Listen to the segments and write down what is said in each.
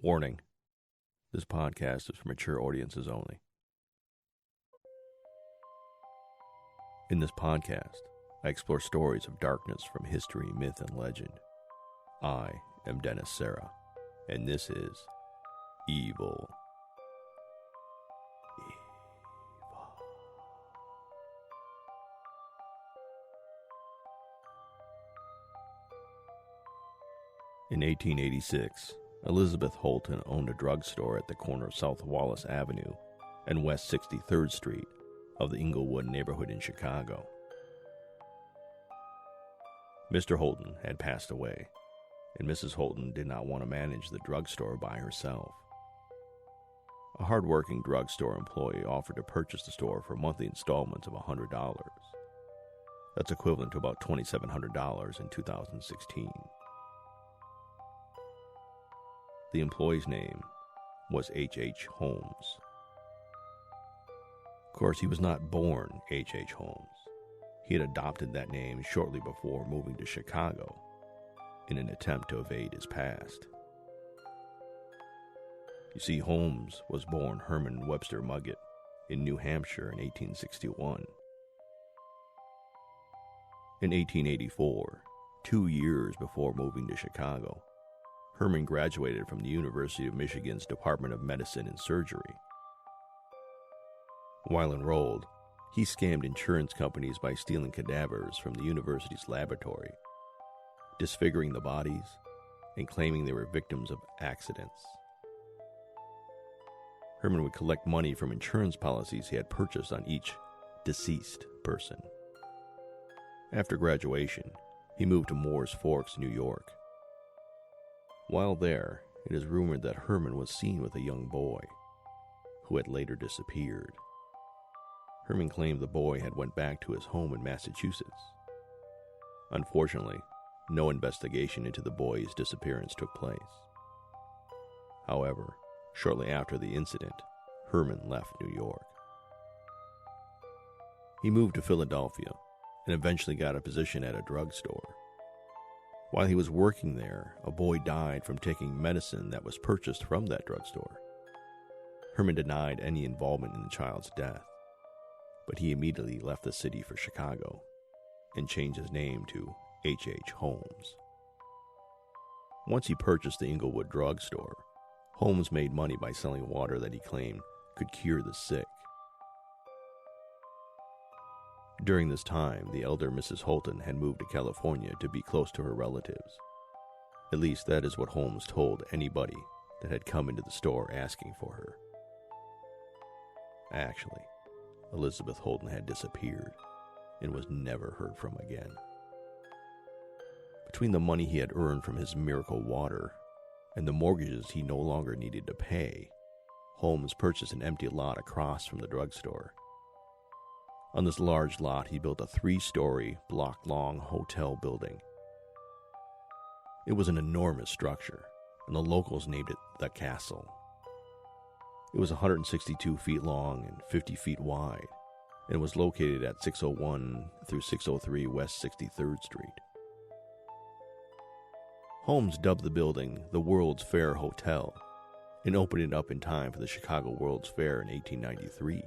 Warning: this podcast is for mature audiences only. In this podcast, I explore stories of darkness from history, myth, and legend. I am Dennis Sarah, and this is Evil. In 1886, Elizabeth Holton owned a drugstore at the corner of South Wallace Avenue and West 63rd Street of the Inglewood neighborhood in Chicago. Mr. Holton had passed away, and Mrs. Holton did not want to manage the drugstore by herself. A hard-working drugstore employee offered to purchase the store for monthly installments of $100. That's equivalent to about $2,700 in 2016. The employee's name was H.H. Holmes. Of course, he was not born H.H. Holmes. He had adopted that name shortly before moving to Chicago in an attempt to evade his past. You see, Holmes was born Herman Webster Mugget in New Hampshire in 1861. In 1884, 2 years before moving to Chicago, Herman graduated from the University of Michigan's Department of Medicine and Surgery. While enrolled, he scammed insurance companies by stealing cadavers from the university's laboratory, disfiguring the bodies, and claiming they were victims of accidents. Herman would collect money from insurance policies he had purchased on each deceased person. After graduation, he moved to Moores Forks, New York. While there, it is rumored that Herman was seen with a young boy, who had later disappeared. Herman claimed the boy had went back to his home in Massachusetts. Unfortunately, no investigation into the boy's disappearance took place. However, shortly after the incident, Herman left New York. He moved to Philadelphia and eventually got a position at a drugstore. While he was working there, a boy died from taking medicine that was purchased from that drugstore. Herman denied any involvement in the child's death, but he immediately left the city for Chicago and changed his name to H.H. Holmes. Once he purchased the Inglewood drugstore, Holmes made money by selling water that he claimed could cure the sick. During this time, the elder Mrs. Holton had moved to California to be close to her relatives. At least that is what Holmes told anybody that had come into the store asking for her. Actually, Elizabeth Holton had disappeared and was never heard from again. Between the money he had earned from his miracle water and the mortgages he no longer needed to pay, Holmes purchased an empty lot across from the drugstore. On this large lot, he built a 3-story, block-long hotel building. It was an enormous structure, and the locals named it the Castle. It was 162 feet long and 50 feet wide, and was located at 601 through 603 West 63rd Street. Holmes dubbed the building the World's Fair Hotel and opened it up in time for the Chicago World's Fair in 1893.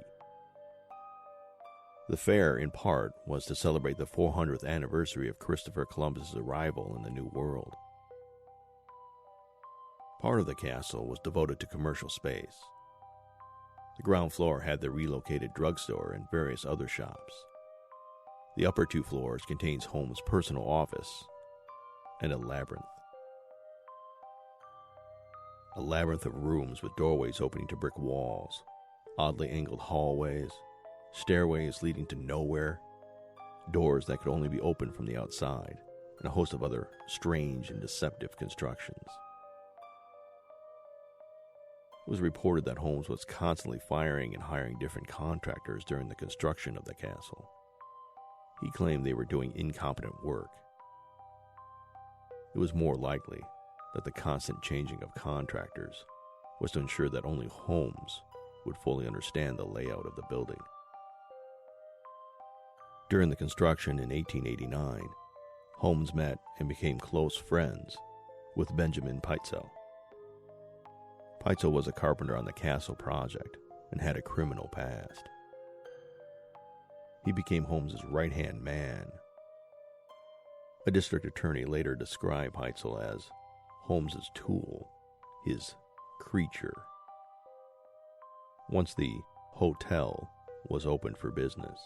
The fair, in part, was to celebrate the 400th anniversary of Christopher Columbus's arrival in the New World. Part of the castle was devoted to commercial space. The ground floor had the relocated drugstore and various other shops. The upper 2 floors contains Holmes' personal office and a labyrinth. A labyrinth of rooms with doorways opening to brick walls, oddly angled hallways, stairways leading to nowhere, doors that could only be opened from the outside, and a host of other strange and deceptive constructions. It was reported that Holmes was constantly firing and hiring different contractors during the construction of the castle. He claimed they were doing incompetent work. It was more likely that the constant changing of contractors was to ensure that only Holmes would fully understand the layout of the building. During the construction in 1889, Holmes met and became close friends with Benjamin Pitezel. Peitzel was a carpenter on the castle project and had a criminal past. He became Holmes's right-hand man. A district attorney later described Peitzel as Holmes's tool, his creature. Once the hotel was open for business,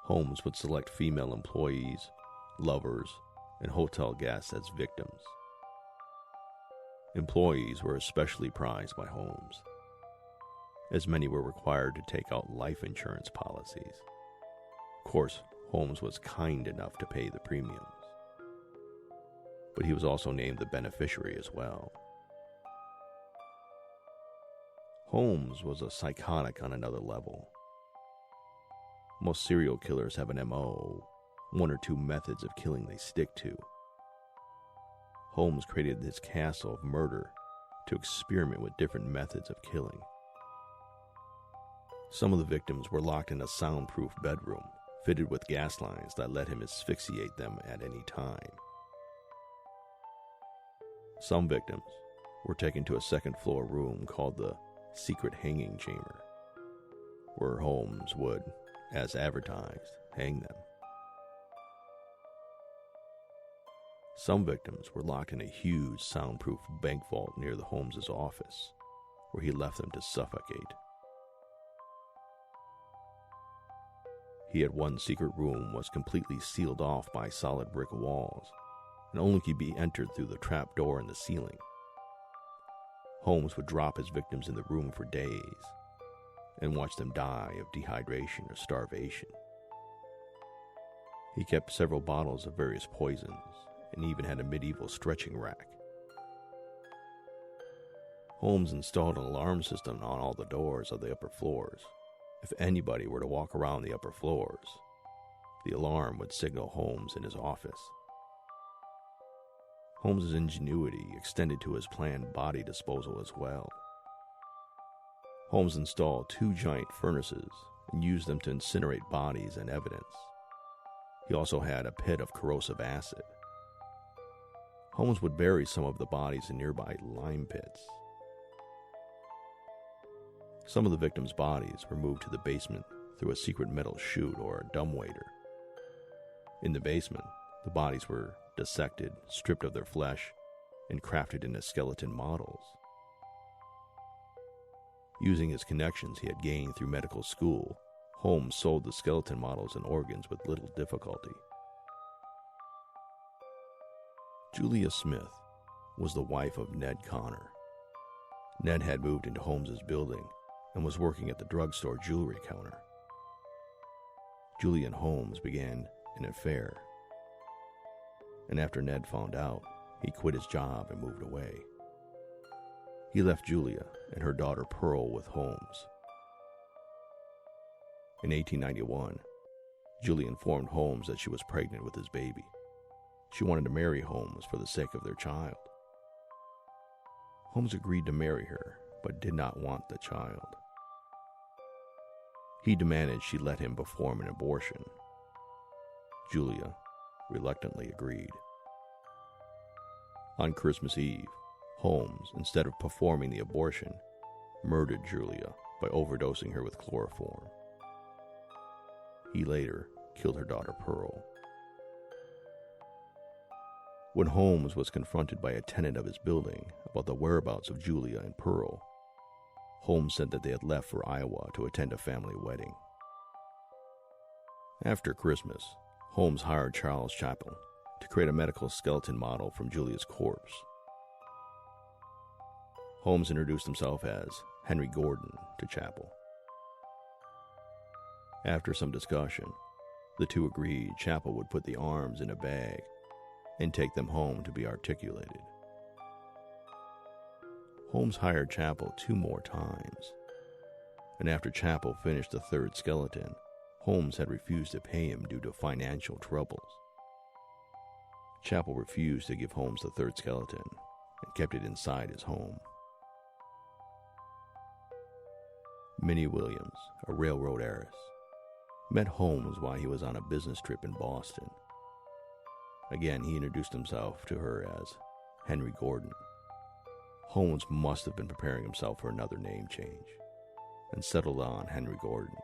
Holmes would select female employees, lovers, and hotel guests as victims. Employees were especially prized by Holmes, as many were required to take out life insurance policies. Of course, Holmes was kind enough to pay the premiums, but he was also named the beneficiary as well. Holmes was a psychotic on another level. Most serial killers have an MO, one or two methods of killing they stick to. Holmes created this castle of murder to experiment with different methods of killing. Some of the victims were locked in a soundproof bedroom, fitted with gas lines that let him asphyxiate them at any time. Some victims were taken to a second-floor room called the secret hanging chamber, where Holmes would, as advertised, hang them. Some victims were locked in a huge soundproof bank vault near the Holmes' office, where he left them to suffocate. He had one secret room was completely sealed off by solid brick walls, and only could be entered through the trap door in the ceiling. Holmes would drop his victims in the room for days and watch them die of dehydration or starvation. He kept several bottles of various poisons and even had a medieval stretching rack. Holmes installed an alarm system on all the doors of the upper floors. If anybody were to walk around the upper floors, the alarm would signal Holmes in his office. Holmes' ingenuity extended to his planned body disposal as well. Holmes installed 2 giant furnaces and used them to incinerate bodies and evidence. He also had a pit of corrosive acid. Holmes would bury some of the bodies in nearby lime pits. Some of the victims' bodies were moved to the basement through a secret metal chute or a dumbwaiter. In the basement, the bodies were dissected, stripped of their flesh, and crafted into skeleton models. Using his connections he had gained through medical school, Holmes sold the skeleton models and organs with little difficulty. Julia Smith was the wife of Ned Connor. Ned had moved into Holmes' building and was working at the drugstore jewelry counter. Julia and Holmes began an affair, and after Ned found out, he quit his job and moved away. He left Julia and her daughter Pearl with Holmes. In 1891, Julia informed Holmes that she was pregnant with his baby. She wanted to marry Holmes for the sake of their child. Holmes agreed to marry her, but did not want the child. He demanded she let him perform an abortion. Julia reluctantly agreed. On Christmas Eve, Holmes, instead of performing the abortion, murdered Julia by overdosing her with chloroform. He later killed her daughter Pearl. When Holmes was confronted by a tenant of his building about the whereabouts of Julia and Pearl, Holmes said that they had left for Iowa to attend a family wedding. After Christmas, Holmes hired Charles Chappell to create a medical skeleton model from Julia's corpse. Holmes introduced himself as Henry Gordon to Chappell. After some discussion, the two agreed Chappell would put the arms in a bag and take them home to be articulated. Holmes hired Chappell 2 more times, and after Chappell finished the 3rd skeleton, Holmes had refused to pay him due to financial troubles. Chappell refused to give Holmes the 3rd skeleton and kept it inside his home. Minnie Williams, a railroad heiress, met Holmes while he was on a business trip in Boston. Again, he introduced himself to her as Henry Gordon. Holmes must have been preparing himself for another name change and settled on Henry Gordon.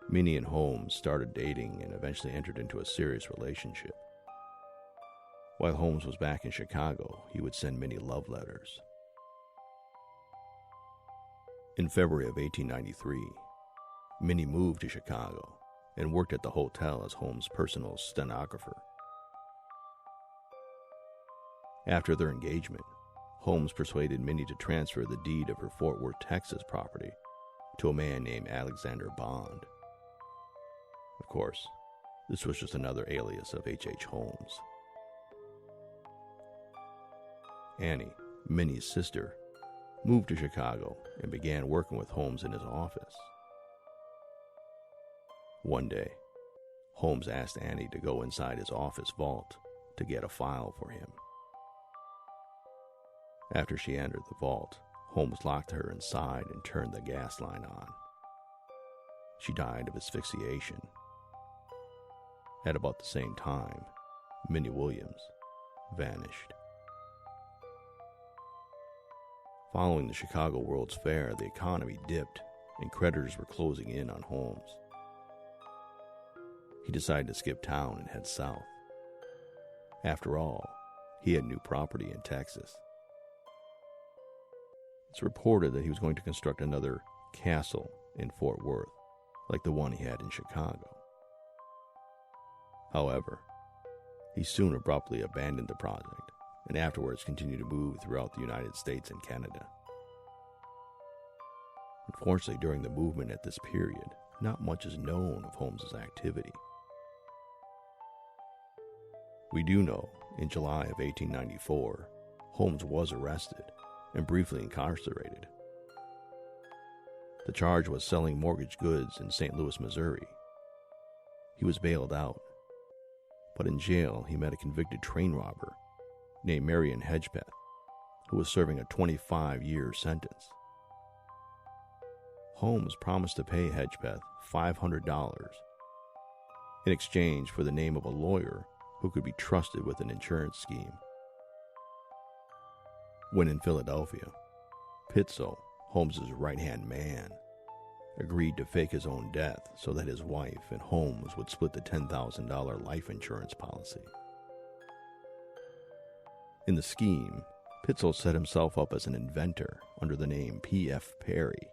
Minnie and Holmes started dating and eventually entered into a serious relationship. While Holmes was back in Chicago, he would send Minnie love letters. In February of 1893, Minnie moved to Chicago and worked at the hotel as Holmes' personal stenographer. After their engagement, Holmes persuaded Minnie to transfer the deed of her Fort Worth, Texas property to a man named Alexander Bond. Of course, this was just another alias of H.H. Holmes. Annie, Minnie's sister, moved to Chicago and began working with Holmes in his office. One day, Holmes asked Annie to go inside his office vault to get a file for him. After she entered the vault, Holmes locked her inside and turned the gas line on. She died of asphyxiation. At about the same time, Minnie Williams vanished. Following the Chicago World's Fair, the economy dipped and creditors were closing in on Holmes. He decided to skip town and head south. After all, he had new property in Texas. It's reported that he was going to construct another castle in Fort Worth, like the one he had in Chicago. However, he soon abruptly abandoned the project and afterwards continued to move throughout the United States and Canada. Unfortunately, during the movement at this period, not much is known of Holmes's activity. We do know, in July of 1894, Holmes was arrested and briefly incarcerated. The charge was selling mortgaged goods in St. Louis, Missouri. He was bailed out, but in jail he met a convicted train robber named Marion Hedgepeth, who was serving a 25-year sentence. Holmes promised to pay Hedgepeth $500 in exchange for the name of a lawyer who could be trusted with an insurance scheme. When in Philadelphia, Pitzel, Holmes's right-hand man, agreed to fake his own death so that his wife and Holmes would split the $10,000 life insurance policy. In the scheme, Pitzel set himself up as an inventor under the name P.F. Perry.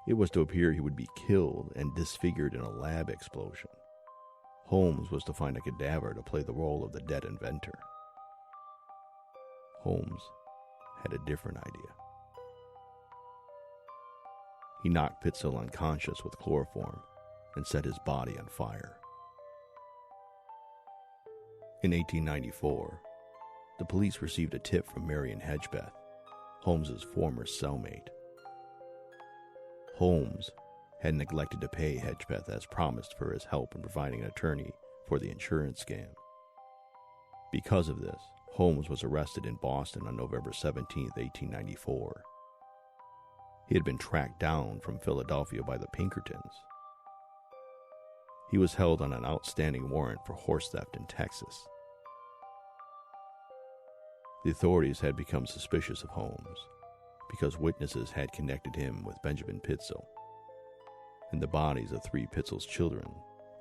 It was to appear he would be killed and disfigured in a lab explosion. Holmes was to find a cadaver to play the role of the dead inventor. Holmes had a different idea. He knocked Pitzel unconscious with chloroform and set his body on fire. In 1894, the police received a tip from Marion Hedgepeth, Holmes's former cellmate. Holmes had neglected to pay Hedgepeth as promised for his help in providing an attorney for the insurance scam. Because of this, Holmes was arrested in Boston on November 17, 1894. He had been tracked down from Philadelphia by the Pinkertons. He was held on an outstanding warrant for horse theft in Texas. The authorities had become suspicious of Holmes because witnesses had connected him with Benjamin Pitzel, and the bodies of 3 Pitzel's children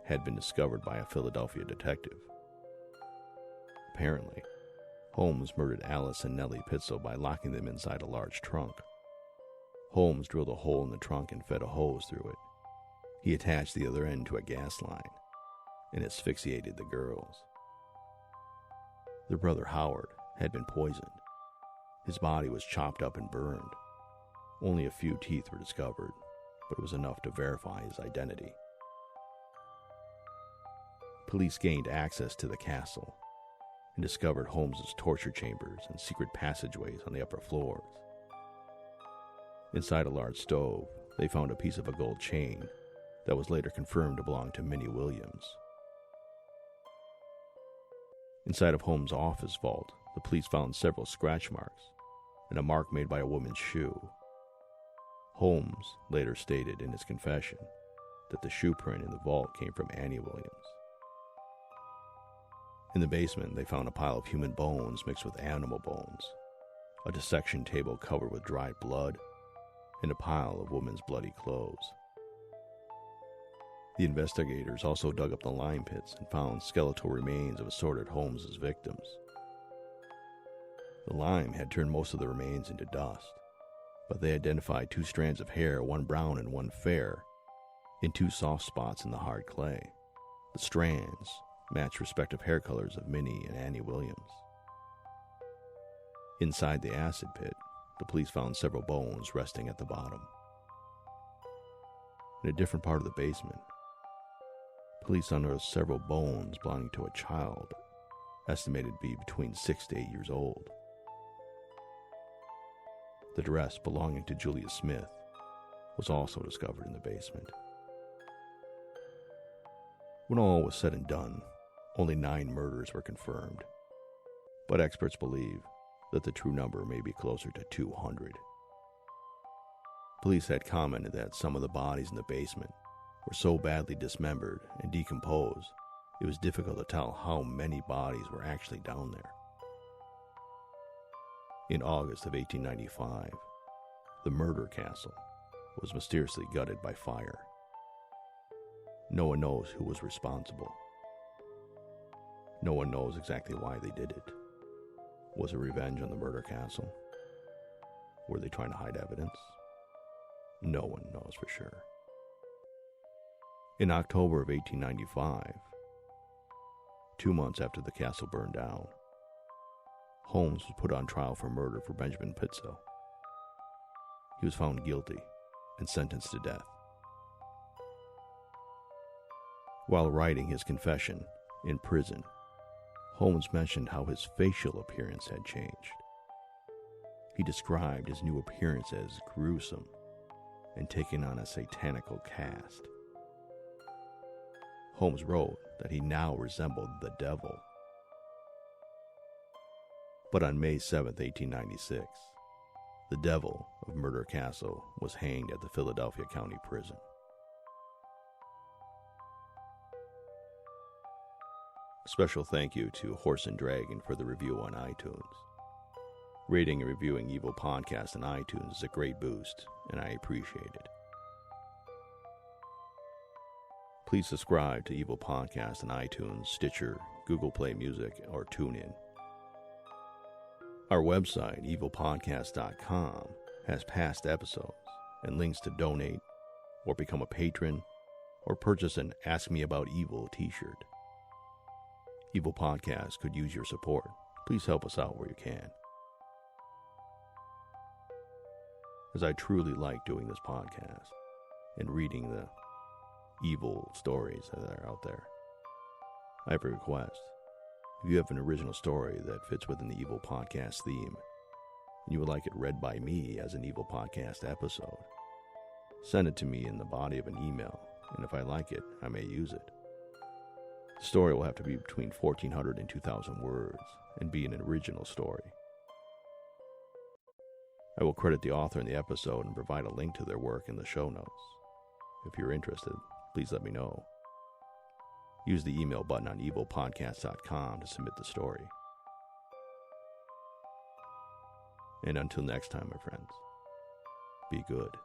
had been discovered by a Philadelphia detective. Apparently, Holmes murdered Alice and Nellie Pitzel by locking them inside a large trunk. Holmes drilled a hole in the trunk and fed a hose through it. He attached the other end to a gas line and asphyxiated the girls. Their brother Howard had been poisoned. His body was chopped up and burned. Only a few teeth were discovered, but it was enough to verify his identity. Police gained access to the castle and discovered Holmes's torture chambers and secret passageways on the upper floors. Inside a large stove, they found a piece of a gold chain that was later confirmed to belong to Minnie Williams. Inside of Holmes' office vault, the police found several scratch marks and a mark made by a woman's shoe. Holmes later stated in his confession that the shoe print in the vault came from Annie Williams. In the basement, they found a pile of human bones mixed with animal bones, a dissection table covered with dried blood, and a pile of women's bloody clothes. The investigators also dug up the lime pits and found skeletal remains of assorted Holmes' victims. The lime had turned most of the remains into dust, but they identified 2 strands of hair, one brown and one fair, in 2 soft spots in the hard clay. The strands matched respective hair colors of Minnie and Annie Williams. Inside the acid pit, the police found several bones resting at the bottom. In a different part of the basement, police unearthed several bones belonging to a child, estimated to be between 6 to 8 years old. The dress belonging to Julia Smith was also discovered in the basement. When all was said and done, only 9 murders were confirmed, but experts believe that the true number may be closer to 200. Police had commented that some of the bodies in the basement were so badly dismembered and decomposed, it was difficult to tell how many bodies were actually down there. In August of 1895, the murder castle was mysteriously gutted by fire. No one knows who was responsible. No one knows exactly why they did it. Was it revenge on the murder castle? Were they trying to hide evidence? No one knows for sure. In October of 1895, 2 months after the castle burned down, Holmes was put on trial for murder for Benjamin Pitso. He was found guilty and sentenced to death. While writing his confession in prison, Holmes mentioned how his facial appearance had changed. He described his new appearance as gruesome and taking on a satanical cast. Holmes wrote that he now resembled the devil. But on May 7, 1896, the devil of Murder Castle was hanged at the Philadelphia County Prison. Special thank you to Horse and Dragon for the review on iTunes. Rating and reviewing Evil Podcast on iTunes is a great boost, and I appreciate it. Please subscribe to Evil Podcast on iTunes, Stitcher, Google Play Music, or TuneIn. Our website, evilpodcast.com, has past episodes and links to donate or become a patron or purchase an Ask Me About Evil t-shirt. Evil Podcast could use your support. Please help us out where you can. As I truly like doing this podcast and reading the evil stories that are out there, I have a request. If you have an original story that fits within the Evil Podcast theme, and you would like it read by me as an Evil Podcast episode, send it to me in the body of an email, and if I like it, I may use it. The story will have to be between 1,400 and 2,000 words and be an original story. I will credit the author in the episode and provide a link to their work in the show notes. If you're interested, please let me know. Use the email button on evilpodcast.com to submit the story. And until next time, my friends, be good.